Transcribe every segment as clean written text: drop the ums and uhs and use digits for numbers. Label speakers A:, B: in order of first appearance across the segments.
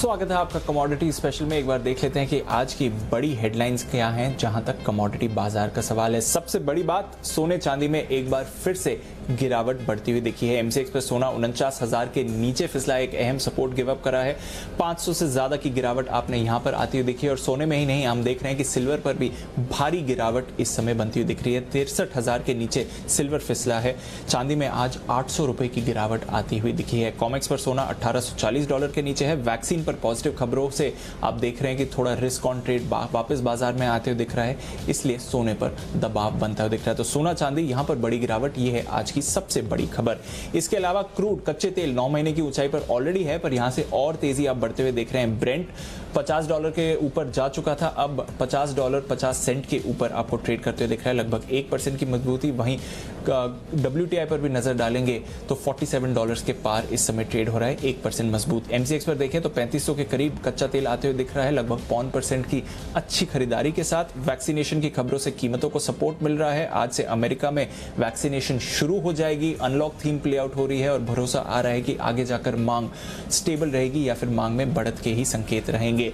A: स्वागत है आपका कमोडिटी स्पेशल में। एक बार देख लेते हैं कि आज की बड़ी हेडलाइंस क्या हैं जहां तक कमोडिटी बाजार का सवाल है। सबसे बड़ी बात, सोने चांदी में एक बार फिर से गिरावट बढ़ती हुई दिखी है। एमसीएक्स पर सोना 49,000 के नीचे फिसला, एक अहम सपोर्ट गिव अप करा है। 500 से ज्यादा की गिरावट आपने यहां पर आती हुई दिखी है। और सोने में ही नहीं, हम देख रहे हैं कि सिल्वर पर भी भारी गिरावट इस समय बनती हुई दिख रही है। 63,000 के नीचे सिल्वर फिसला है। चांदी में आज 800 रुपए की गिरावट आती हुई दिखी है। कॉमेक्स पर सोना $1840 के नीचे है। वैक्सीन पर पॉजिटिव खबरों से आप देख रहे हैं कि थोड़ा रिस्क ऑन ट्रेड वापस बाजार में आते हुए दिख रहा है, इसलिए सोने पर दबाव बनता हुआ दिख रहा है। तो सोना चांदी यहां पर बड़ी गिरावट, ये है आज की सबसे बड़ी खबर। इसके अलावा क्रूड कच्चे तेल 9 महीने की ऊंचाई पर ऑलरेडी है, पर यहां से और तेजी आप बढ़ते हुए देख रहे हैं। ब्रेंट $50 के ऊपर जा चुका था, अब $50.50 के ऊपर आपको ट्रेड करते हुए दिख रहा है, लगभग 1% की मजबूती। वहीं WTI पर भी नजर डालेंगे तो $47 के पार इस समय ट्रेड हो रहा है, 1% मजबूत। एमसीएक्स पर देखें तो 3500 के करीब कच्चा तेल आते हुए दिख रहा है, लगभग 0.5% की अच्छी खरीदारी के साथ। वैक्सीनेशन की खबरों से कीमतों को सपोर्ट मिल रहा है। आज से अमेरिका में वैक्सीनेशन शुरू हो जाएगी, अनलॉक थीम प्ले आउट हो रही है और भरोसा आ रहा है कि आगे जाकर मांग स्टेबल रहेगी या फिर मांग में बढ़त के ही संकेत रहेंगे।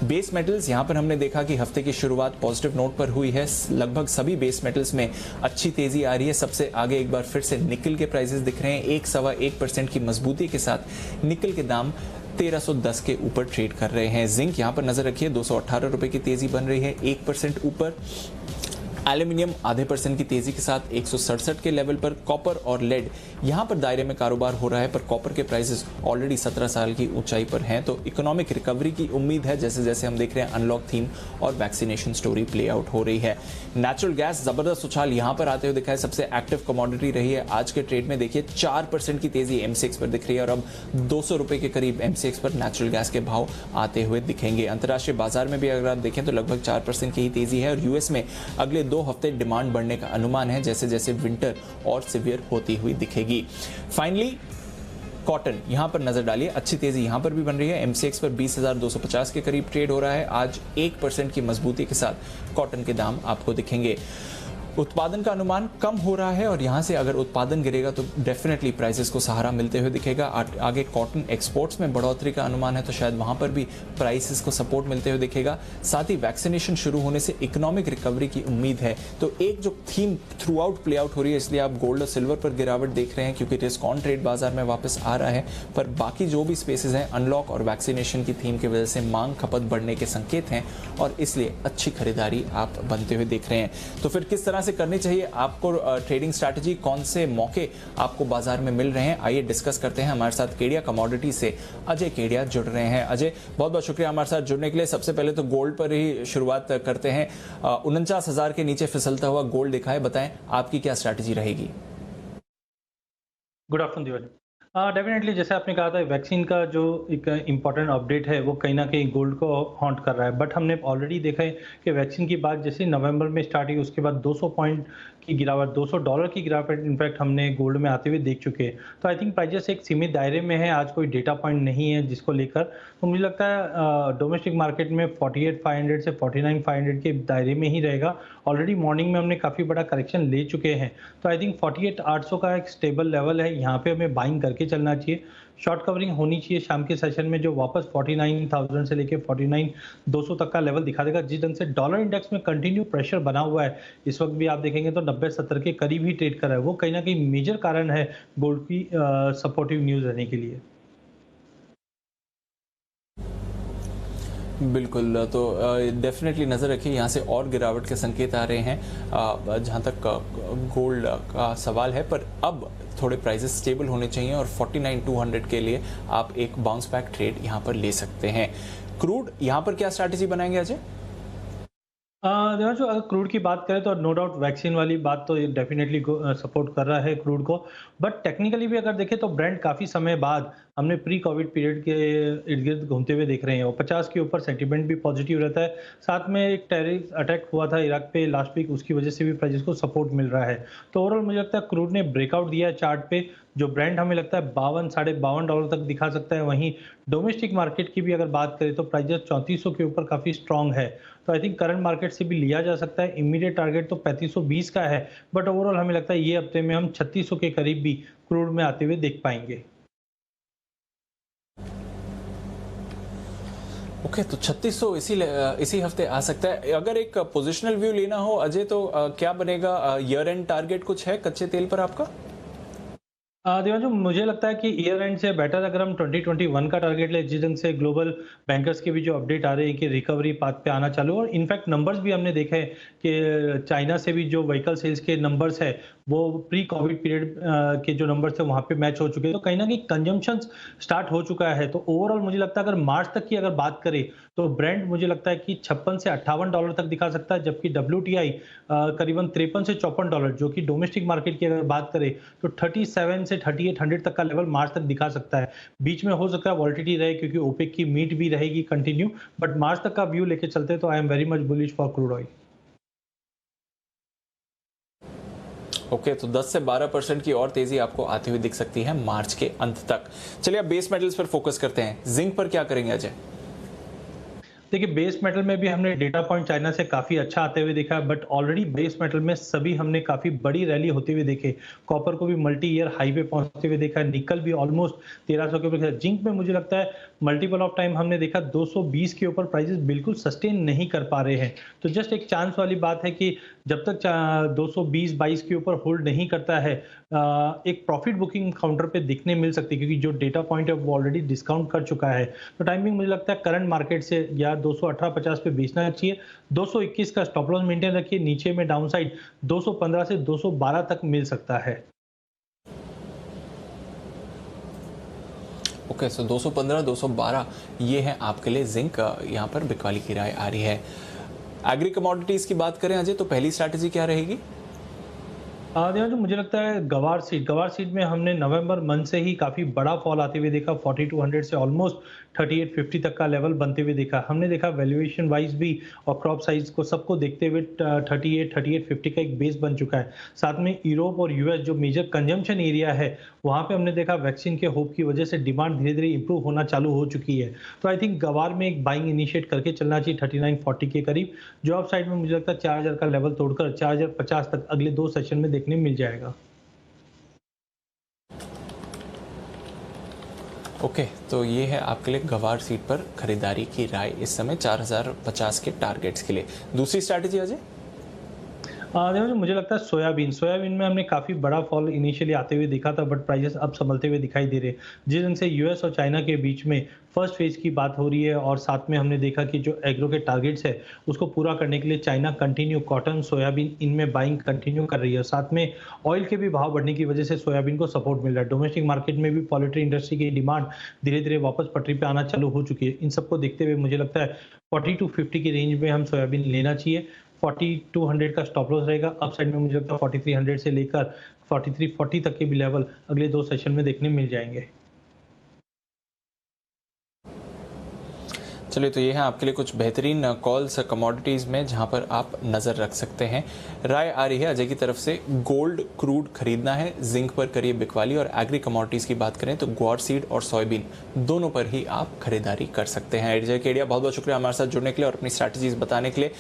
A: बेस मेटल्स, यहां पर हमने देखा कि हफ्ते की शुरुआत पॉजिटिव नोट पर हुई है। लगभग सभी बेस मेटल्स में अच्छी तेजी आ रही है। सबसे आगे एक बार फिर से निकल के प्राइसेस दिख रहे हैं, 1.25% की मजबूती के साथ निकल के दाम 1310 के ऊपर ट्रेड कर रहे हैं। जिंक यहां पर नजर रखिए, 218 रुपए की तेजी बन रही है, 1% ऊपर। एल्यूमिनियम आधे % की तेजी के साथ 167 के लेवल पर। कॉपर और लेड यहां पर दायरे में कारोबार हो रहा है, पर कॉपर के प्राइसेस ऑलरेडी 17 साल की ऊंचाई पर हैं, तो इकोनॉमिक रिकवरी की उम्मीद है जैसे जैसे हम देख रहे हैं अनलॉक थीम और वैक्सीनेशन स्टोरी प्ले आउट हो रही है। नेचुरल गैस जबरदस्त उछाल यहां पर आते हुए दिखा है, सबसे एक्टिव कमोडिटी रही है आज के ट्रेड में। देखिए 4% की तेजी एमसीएक्स पर दिख रही है और अब 200 रुपए के करीब एमसीएक्स पर नेचुरल गैस के भाव आते हुए दिखेंगे। अंतर्राष्ट्रीय बाजार में भी अगर आप देखें तो लगभग 4% की ही तेजी है और यूएस में अगले 2 हफ्ते डिमांड बढ़ने का अनुमान है जैसे जैसे विंटर और सिवियर होती हुई दिखेगी। फाइनली कॉटन यहां पर नजर डालिए, अच्छी तेजी यहां पर भी बन रही है। एमसीएक्स पर 20,250 के करीब ट्रेड हो रहा है। आज 1% की मजबूती के साथ कॉटन के दाम आपको दिखेंगे। उत्पादन का अनुमान कम हो रहा है और यहां से अगर उत्पादन गिरेगा तो डेफिनेटली प्राइसेस को सहारा मिलते हुए दिखेगा। आगे कॉटन एक्सपोर्ट्स में बढ़ोतरी का अनुमान है तो शायद वहां पर भी प्राइसेस को सपोर्ट मिलते हुए दिखेगा। साथ ही वैक्सीनेशन शुरू होने से इकोनॉमिक रिकवरी की उम्मीद है, तो एक जो theme through out play out हो रही है, इसलिए आप गोल्ड और सिल्वर पर गिरावट देख रहे हैं क्योंकि रिस्क ऑन ट्रेड बाजार में वापस आ रहा है। पर बाकी जो भी स्पेसेस हैं, अनलॉक और वैक्सीनेशन की थीम की वजह से मांग खपत बढ़ने के संकेत हैं और इसलिए अच्छी खरीदारी आप बनते हुए देख रहे हैं। तो फिर किस तरह से करनी चाहिए आपको ट्रेडिंग स्ट्रैटेजी, कौन से मौके आपको बाजार में मिल रहे हैं, आइए डिस्कस करते हैं। हमारे साथ केडिया कमोडिटी से अजय केडिया जुड़ रहे हैं। अजय, बहुत बहुत शुक्रिया हमारे साथ जुड़ने के लिए। सबसे पहले तो गोल्ड पर ही शुरुआत करते हैं। 49,000 के नीचे फिसलता हुआ गोल्ड दिखा है, बताएं आपकी क्या स्ट्रैटेजी रहेगी?
B: Good afternoon Diwali. डेफिनेटली जैसे आपने कहा था, वैक्सीन का जो एक इम्पॉर्टेंट अपडेट है वो कहीं ना कहीं गोल्ड को हॉन्ट कर रहा है। बट हमने ऑलरेडी देखा है कि वैक्सीन की बात जैसे नवंबर में स्टार्ट हुई, उसके बाद 200 पॉइंट की गिरावट, $200 की गिरावट इनफैक्ट हमने गोल्ड में आते हुए देख चुके हैं। तो आई थिंक प्राइजेस एक सीमित दायरे में है, आज कोई डेटा पॉइंट नहीं है जिसको लेकर। तो मुझे लगता है डोमेस्टिक मार्केट में 48,500 से 49,500 के दायरे में ही रहेगा। ऑलरेडी मॉर्निंग में हमने काफ़ी बड़ा करेक्शन ले चुके हैं, तो आई थिंक 48,800 का एक स्टेबल लेवल है, यहाँ पे हमें बाइंग करके चलना चाहिए। शॉर्ट कवरिंग होनी चाहिए शाम के सेशन में, जो वापस 49,000 से लेके 49,200 तक का लेवल दिखा देगा। जिस ढंग से डॉलर इंडेक्स में कंटिन्यू प्रेशर बना हुआ है, इस वक्त भी आप देखेंगे तो 90-70 के करीब ही ट्रेड कर रहा है, वो कहीं ना कहीं मेजर कारण है गोल्ड की सपोर्टिव न्यूज रहने के लिए।
A: बिल्कुल, तो डेफिनेटली नज़र रखिए, यहाँ से और गिरावट के संकेत आ रहे हैं जहाँ तक गोल्ड का सवाल है। पर अब थोड़े प्राइसेस स्टेबल होने चाहिए और 49,200 के लिए आप एक बाउंस बैक ट्रेड यहाँ पर ले सकते हैं। क्रूड यहाँ पर क्या स्ट्रैटेजी बनाएंगे अजय?
B: देवांशु, अगर क्रूड की बात करें तो नो डाउट वैक्सीन वाली बात तो डेफिनेटली सपोर्ट कर रहा है क्रूड को। बट टेक्निकली भी अगर देखें तो ब्रेंट काफ़ी समय बाद हमने प्री कोविड पीरियड के इर्द गिर्द घूमते हुए देख रहे हैं और 50 के ऊपर सेंटीमेंट भी पॉजिटिव रहता है। साथ में एक टेररिस्ट अटैक हुआ था इराक पे लास्ट वीक, उसकी वजह से भी प्राइसेस को सपोर्ट मिल रहा है। तो ओवरऑल मुझे लगता है क्रूड ने ब्रेकआउट दिया है चार्ट पे, जो ब्रेंट हमें लगता है 52 साढ़े $52 तक दिखा सकता है। वहीं डोमेस्टिक मार्केट की भी अगर बात करें तो प्राइजेस 3400 के ऊपर काफ़ी स्ट्रॉन्ग है। तो आई थिंक करंट मार्केट से भी लिया जा सकता है। इमीडिएट टारगेट तो 3520 का है, बट ओवरऑल हमें लगता है ये हफ्ते में हम 3600 के करीब भी क्रूड में आते हुए देख पाएंगे।
A: ओके, तो 3600 इसी हफ्ते आ सकता है। अगर एक पोजिशनल व्यू लेना हो अजय, तो क्या बनेगा? ईयर एंड टारगेट कुछ है कच्चे तेल पर आपका?
B: देवांशु, मुझे लगता है कि ईयर एंड से बेटर अगर हम 2021 का टारगेट ले, जिस ढंग से ग्लोबल बैंकर्स के भी जो अपडेट आ रहे हैं कि रिकवरी पाथ पे आना चालू, और इनफैक्ट नंबर्स भी हमने देखे हैं कि चाइना से भी जो व्हीकल सेल्स के नंबर्स है वो प्री कोविड पीरियड के जो नंबर्स थे वहाँ पे मैच हो चुके हैं, तो कहीं ना कहीं कंजम्पशन स्टार्ट हो चुका है। तो ओवरऑल मुझे लगता है अगर मार्च तक की अगर बात करें तो ब्रेंट मुझे लगता है कि 56 से $58 तक दिखा सकता है, जबकि WTI करीबन 53 से $54, जो कि डोमेस्टिक मार्केट की अगर बात करें तो 37 से 3800 तक का लेवल मार्च तक दिखा सकता है। बीच में हो सकता है वॉलिटिलिटी रहे क्योंकि ओपेक की मीट भी रहेगी कंटिन्यू, बट मार्च तक का व्यू लेके चलते तो I am very much bullish for crude oil.
A: Okay, तो 10 से 12% की और तेजी आपको आती हुई दिख सकती है मार्च के अंत तक। चलिए अब बेस मेटल्स पर फोकस करते हैं। जिंक पर क्या करेंगे अजय?
B: देखिए, बेस मेटल में भी हमने डेटा पॉइंट चाइना से काफ़ी अच्छा आते हुए देखा है, बट ऑलरेडी बेस मेटल में सभी हमने काफ़ी बड़ी रैली होते हुए देखे। कॉपर को भी मल्टी ईयर हाई पे पहुंचते हुए देखा है, निकल भी ऑलमोस्ट 1300 के ऊपर। जिंक में मुझे लगता है मल्टीपल ऑफ टाइम हमने देखा 220 के ऊपर प्राइसेस बिल्कुल सस्टेन नहीं कर पा रहे हैं। तो जस्ट एक चांस वाली बात है कि जब तक 220-22 के ऊपर होल्ड नहीं करता है, एक प्रॉफिट बुकिंग काउंटर पे दिखने मिल सकती है, क्योंकि जो डेटा पॉइंट है वो ऑलरेडी डिस्काउंट कर चुका है। तो टाइमिंग मुझे लगता है करंट मार्केट से या 218.50 पे बेचना चाहिए। 221 का स्टॉप लॉस मेंटेन रखिए। नीचे में डाउनसाइड 215 से 212 तक मिल सकता है।
A: ओके, सो 215, 212 ये है आपके लिए जिंक। यहाँ पर बिकवाली की राय आ रही है। एग्री कमोडिटीज की बात करें अजय, तो पहली स्ट्रैटेजी क्या रहेगी?
B: देवांशु, मुझे लगता है गवार सीड में हमने नवंबर मंथ से ही काफी बड़ा फॉल आते हुए देखा। 4200 से ऑलमोस्ट 3850 तक का लेवल बनते हुए देखा। हमने देखा वैल्यूएशन वाइज भी और क्रॉप साइज को सबको देखते हुए 3850 का एक बेस बन चुका है। साथ में यूरोप और यूएस जो मेजर कंजम्पशन एरिया है, वहां पे हमने देखा वैक्सीन के होप की वजह से डिमांड धीरे धीरे इंप्रूव होना चालू हो चुकी है। तो आई थिंक गवार में एक बाइंग इनिशिएट करके चलना चाहिए 3940 के करीब। जो अप साइड में मुझे लगता है 4000 का लेवल तोड़कर 4050 तक अगले 2 सेशन में देखने मिल जाएगा।
A: ओके, तो ये है आपके लिए गवार सीट पर खरीदारी की राय इस समय 4050 के टारगेट्स के लिए। दूसरी स्ट्रैटेजी अजय?
B: देखो, मुझे लगता है सोयाबीन में हमने काफी बड़ा फॉल इनिशियली आते हुए देखा था, बट प्राइसेस अब संभलते हुए दिखाई दे रहे हैं। जिस ढंग से यूएस और चाइना के बीच में फर्स्ट फेज की बात हो रही है, और साथ में हमने देखा कि जो एग्रो के टारगेट्स है उसको पूरा करने के लिए चाइना कंटिन्यू कॉटन सोयाबीन इनमें बाइंग कंटिन्यू कर रही है। साथ में ऑयल के भी भाव बढ़ने की वजह से सोयाबीन को सपोर्ट मिल रहा है। डोमेस्टिक मार्केट में भी पोल्ट्री इंडस्ट्री की डिमांड धीरे धीरे वापस पटरी पे आना चालू हो चुकी है। इन सबको देखते हुए मुझे लगता है 40 to 50 की रेंज में हम सोयाबीन लेना चाहिए। 4200 का स्टॉप लॉस रहेगा। अप साइड में मुझे लगता है 4300 से लेकर 4340 तक के भी लेवल अगले 2 सेशन में देखने मिल जाएंगे।
A: चलिए, तो ये है आपके लिए कुछ बेहतरीन कॉल्स कमोडिटीज में जहां पर आप नजर रख सकते हैं। राय आ रही है अजय की तरफ से गोल्ड क्रूड खरीदना है, जिंक पर करिए बिकवाली, और एग्री कमोडिटीज की बात करें तो ग्वार सीड और सोयाबीन दोनों पर ही आप खरीदारी कर सकते हैं। अजय केडिया, बहुत बहुत शुक्रिया हमारे साथ जुड़ने के लिए और अपनी स्ट्रैटेजीज बताने के लिए।